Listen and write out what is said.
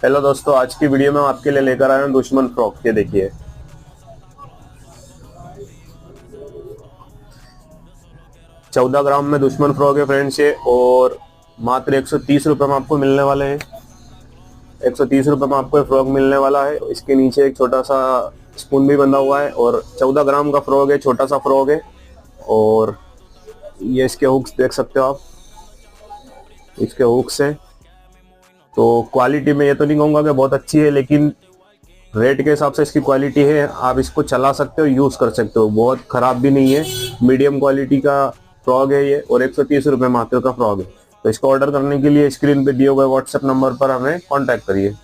Hello दोस्तों, आज की वीडियो में मैं आपके लिए लेकर आया हूँ दुश्मन फ्रॉक। ये देखिए 14 ग्राम में दुश्मन फ्रॉक है फ्रेंड्स ये, और मात्र 130 रुपये में आपको मिलने वाले हैं। 130 रुपये में आपको ये फ्रॉक मिलने वाला है। इसके नीचे एक छोटा सा स्पून भी बंधा हुआ है और 14 ग्राम का फ्रॉक है, छोटा सा फ्रॉक है। और ये इसके हुक्स देख सकते हो आप, इसके हुक्स हैं। तो क्वालिटी में ये तो नहीं कहूँगा कि बहुत अच्छी है, लेकिन रेट के हिसाब से इसकी क्वालिटी है। आप इसको चला सकते हो, यूज़ कर सकते हो, बहुत ख़राब भी नहीं है। मीडियम क्वालिटी का फ्रॉक है ये, और 130 रुपये मात्र का फ्रॉक है। तो इसको ऑर्डर करने के लिए स्क्रीन पे दिए हुए व्हाट्सएप नंबर पर हमें कॉन्टैक्ट करिए।